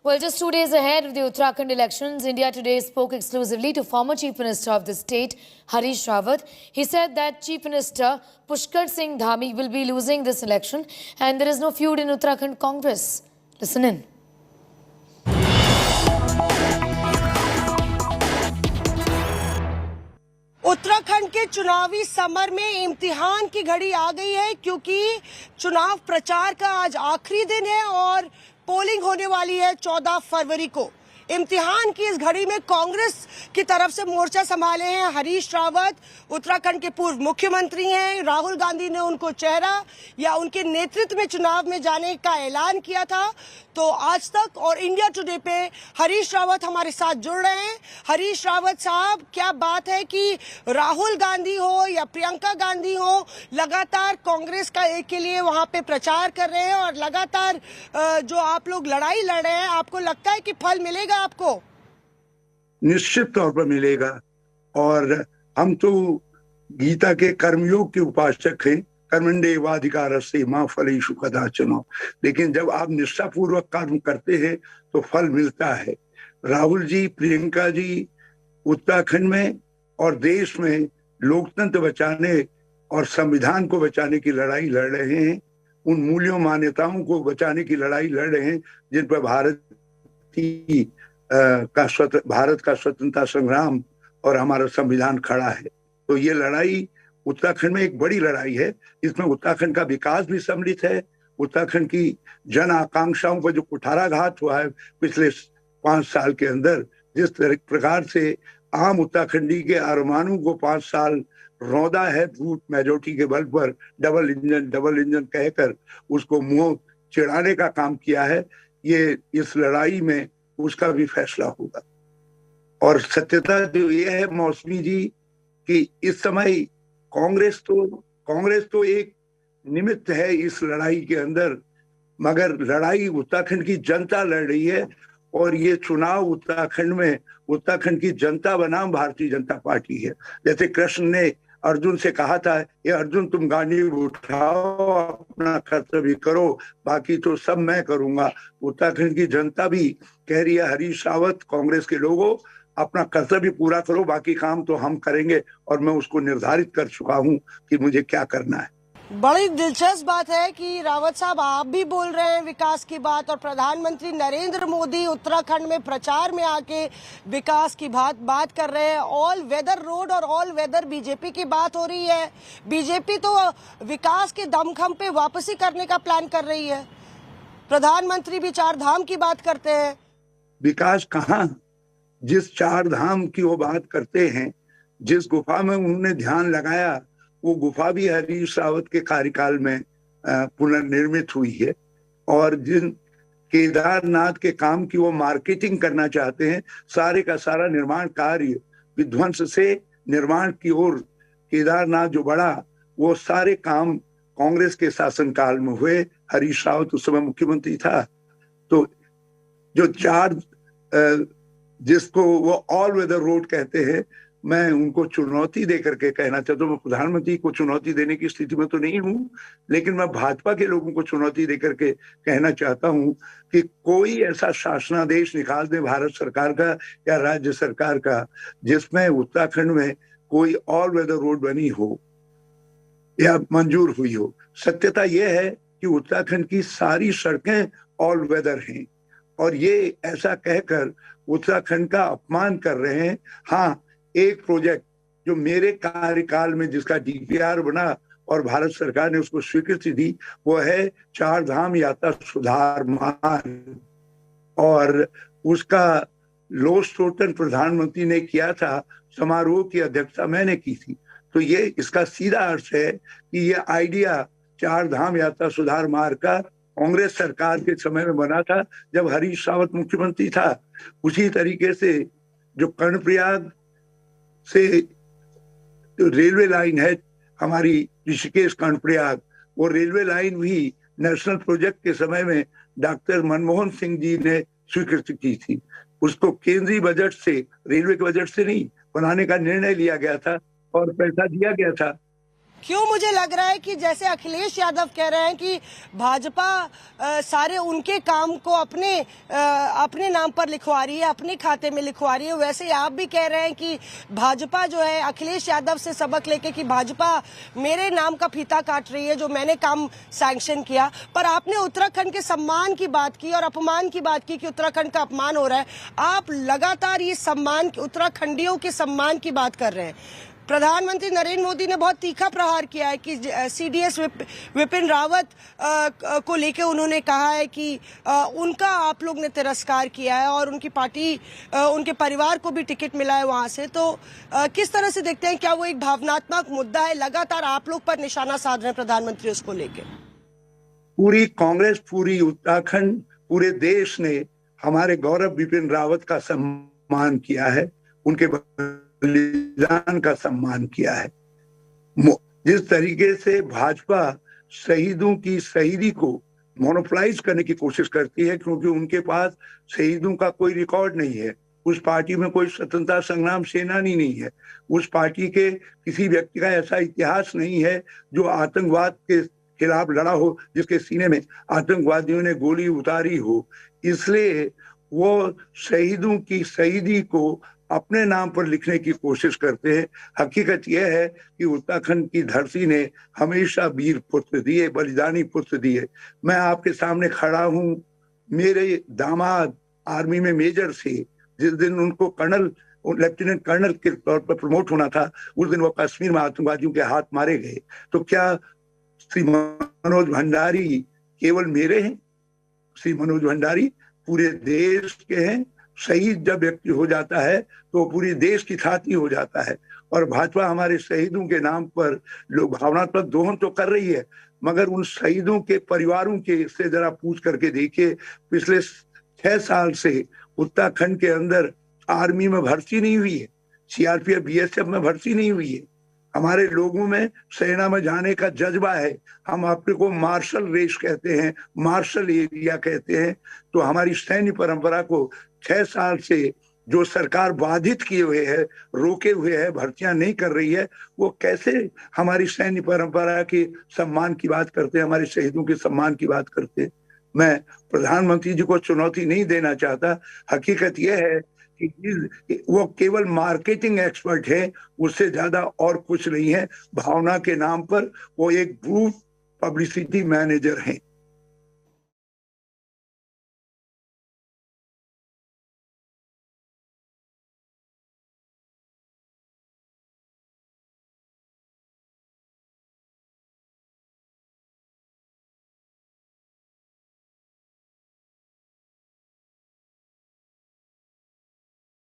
Well, just 2 days ahead of the Uttarakhand elections, India Today spoke exclusively to former Chief Minister of the state, Harish Rawat. He said that Chief Minister Pushkar Singh Dhami will be losing this election and there is no feud in Uttarakhand Congress. Listen in. Uttarakhand के चुनावी summer में इम्तिहान की घड़ी आ गई है, क्योंकि चुनाव प्रचार का आज आखिरी दिन है और पोलिंग होने वाली है 14 फरवरी को। इम्तिहान की इस घड़ी में कांग्रेस की तरफ से मोर्चा संभाले हैं हरीश रावत। उत्तराखंड के पूर्व मुख्यमंत्री हैं। राहुल गांधी ने उनको चेहरा या उनके नेतृत्व में चुनाव में जाने का ऐलान किया था। तो आज तक और इंडिया टुडे पे हरीश रावत हमारे साथ जुड़ रहे हैं। हरीश रावत साहब, क्या बात है कि राहुल गांधी हो या प्रियंका गांधी हो, लगातार कांग्रेस का एक के लिए वहां पे प्रचार कर रहे हैं और लगातार जो आप लोग लड़ाई लड़ रहे हैं, आपको लगता है कि फल मिलेगा आपको? निश्चित तौर पर मिलेगा। और हम तो गीता के कर्मयोग के उपासक हैं, कर्मण्येवाधिकारस्ते मा फलेषु कदाचन। लेकिन जब आप निष्ठापूर्वक कर्म करते हैं तो फल मिलता है। राहुल जी, प्रियंका जी उत्तराखंड में और देश में लोकतंत्र बचाने और संविधान को बचाने की लड़ाई लड़ रहे हैं। उन मूल्यों मान्यताओं को बचाने की लड़ाई लड़ रहे हैं जिन पर भारत का स्वतंत्रता संग्राम और हमारा संविधान खड़ा है। तो ये लड़ाई उत्तराखंड में एक बड़ी लड़ाई है। इसमें उत्तराखंड का विकास भी सम्मिलित है। उत्तराखंड की जन आकांक्षाओं पर जो कुठाराघात हुआ है पिछले 5 साल के अंदर, जिस प्रकार से आम उत्तराखंडी के अरमानों को 5 साल रौंदा है वोट मेजोरिटी के बल पर, डबल इंजन कहकर उसको मुंह चिढ़ाने का काम किया है। ये इस लड़ाई में उसका भी फैसला होगा। और सत्यता जो ये है मौसमी जी कि इस समय कांग्रेस तो एक निमित्त है इस लड़ाई के अंदर, मगर लड़ाई उत्तराखंड की जनता लड़ रही है। और ये चुनाव उत्तराखंड की जनता बनाम भारतीय जनता पार्टी है। जैसे कृष्ण ने अर्जुन से कहा था, ये अर्जुन तुम गांडी उठाओ, अपना कर्तव्य करो, बाकी तो सब मैं करूंगा। उत्तराखंड की जनता भी कह रही है, हरीश रावत, कांग्रेस के लोगों, अपना कर्तव्य पूरा करो, बाकी काम तो हम करेंगे और मैं उसको निर्धारित कर चुका हूं कि मुझे क्या करना है। बड़ी दिलचस्प बात है कि रावत साहब आप भी बोल रहे हैं विकास की बात, और प्रधानमंत्री नरेंद्र मोदी उत्तराखंड में प्रचार में आके विकास की बात कर रहे हैं। ऑल वेदर रोड और ऑल वेदर बीजेपी की बात हो रही है। बीजेपी तो विकास के दमखम पे वापसी करने का प्लान कर रही है। प्रधानमंत्री भी 4 धाम की बात करते हैं। विकास कहाँ? जिस 4 धाम की वो बात करते हैं, जिस गुफा में उन्होंने ध्यान लगाया, वो गुफा भी हरीश रावत के कार्यकाल में पुनर्निर्मित हुई है। और जिन केदारनाथ के काम की वो मार्केटिंग करना चाहते हैं, सारे का सारा निर्माण कार्य विध्वंस से निर्माण की ओर केदारनाथ जो बढ़ा, वो सारे काम कांग्रेस के शासनकाल में हुए। हरीश रावत उस समय मुख्यमंत्री था। तो जो 4 जिसको वो ऑल वेदर रोड कहते हैं, मैं उनको चुनौती देकर के कहना चाहता हूँ। मैं प्रधानमंत्री को चुनौती देने की स्थिति में तो नहीं हूँ, लेकिन मैं भाजपा के लोगों को चुनौती देकर के कहना चाहता हूँ कि कोई ऐसा शासनादेश निकाल दे भारत सरकार का या राज्य सरकार का, जिसमें उत्तराखंड में कोई ऑल वेदर रोड बनी हो या मंजूर हुई हो। सत्यता यह है कि उत्तराखंड की सारी सड़कें ऑल वेदर हैं और ये ऐसा कहकर उत्तराखंड का अपमान कर रहे हैं। हाँ, एक प्रोजेक्ट जो मेरे कार्यकाल में जिसका डीपीआर बना और भारत सरकार ने उसको स्वीकृति दी, वो है 4 धाम यात्रा सुधार मार्ग, और उसका लोकसोटन प्रधानमंत्री ने किया था। समारोह की अध्यक्षता मैंने की थी। तो ये इसका सीधा अर्थ है कि ये आइडिया 4 धाम यात्रा सुधार मार्ग का कांग्रेस सरकार के समय में बना था, जब हरीश रावत मुख्यमंत्री था। उसी तरीके से जो कर्णप्रयाग से जो रेलवे लाइन है हमारी ऋषिकेश कर्णप्रयाग, वो रेलवे लाइन भी नेशनल प्रोजेक्ट के समय में डॉक्टर मनमोहन सिंह जी ने स्वीकृति की थी। उसको केंद्रीय बजट से, रेलवे के बजट से नहीं, बनाने का निर्णय लिया गया था और पैसा दिया गया था। क्यों मुझे लग रहा है कि जैसे अखिलेश यादव कह रहे हैं कि भाजपा सारे उनके काम को अपने नाम पर लिखवा रही है, अपने खाते में लिखवा रही है, वैसे ही आप भी कह रहे हैं कि भाजपा जो है अखिलेश यादव से सबक लेके कि भाजपा मेरे नाम का फीता काट रही है जो मैंने काम सैंक्शन किया। पर आपने उत्तराखंड के सम्मान की बात की और अपमान की बात की कि उत्तराखंड का अपमान हो रहा है। आप लगातार ये सम्मान, उत्तराखंडियों के सम्मान की बात कर रहे हैं। प्रधानमंत्री नरेंद्र मोदी ने बहुत तीखा प्रहार किया है कि सीडीएस विपिन रावत को लेकर उन्होंने कहा है कि उनका आप लोग ने तिरस्कार किया है और उनकी पार्टी, उनके परिवार को भी टिकट मिला है वहां से। तो किस तरह से देखते हैं, क्या वो एक भावनात्मक मुद्दा है? लगातार आप लोग पर निशाना साध रहे हैं प्रधानमंत्री उसको लेकर। पूरी कांग्रेस, पूरी उत्तराखंड, पूरे देश ने हमारे गौरव विपिन रावत का सम्मान किया है, उनके बलिदान का सम्मान किया है। जिस तरीके से भाजपा शहीदों की शहीदी को मोनोपलाइज करने की कोशिश करती है, क्योंकि उनके पास शहीदों का कोई रिकॉर्ड नहीं है, उस पार्टी में कोई स्वतंत्रता संग्राम सेनानी नहीं है, उस पार्टी के किसी व्यक्ति का ऐसा इतिहास नहीं है जो आतंकवाद के खिलाफ लड़ा हो, जिसके सीने में आतंकवादियों ने गोली उतारी हो। इसलिए वो शहीदों की शहीदी को अपने नाम पर लिखने की कोशिश करते हैं। हकीकत यह है कि उत्तराखंड की धरती ने हमेशा वीर पुत्र दिए, बलिदानी पुत्र दिए। मैं आपके सामने खड़ा हूं, मेरे दामाद आर्मी में मेजर थे, जिस दिन उनको कर्नल, लेफ्टिनेंट कर्नल के तौर पर प्रमोट होना था, उस दिन वो कश्मीर में आतंकवादियों के हाथ मारे गए। तो क्या श्री मनोज भंडारी केवल मेरे हैं? श्री मनोज भंडारी पूरे देश के हैं। शहीद जब व्यक्ति हो जाता है तो पूरी देश की छाती हो जाता है। और भाजपा हमारे शहीदों के नाम पर लोग भावनात्मक दोहन तो कर रही है, मगर उन शहीदों के परिवारों के से जरा पूछ करके देखिए, पिछले 6 साल से उत्तराखंड के अंदर आर्मी में भर्ती नहीं हुई है, सीआरपीएफ बीएसएफ में भर्ती नहीं हुई है। हमारे लोगों में सेना में जाने का जज्बा है। हम अपने को मार्शल रेस कहते हैं, मार्शल एरिया कहते हैं। तो हमारी सैन्य परंपरा को 6 साल से जो सरकार बाधित किए हुए है, रोके हुए है, भर्तियां नहीं कर रही है, वो कैसे हमारी सैन्य परंपरा के सम्मान की बात करते हैं, हमारे शहीदों के सम्मान की बात करते हैं। मैं प्रधानमंत्री जी को चुनौती नहीं देना चाहता। हकीकत यह है कि वो केवल मार्केटिंग एक्सपर्ट है, उससे ज्यादा और कुछ नहीं है। भावना के नाम पर वो एक ग्रुप पब्लिसिटी मैनेजर हैं।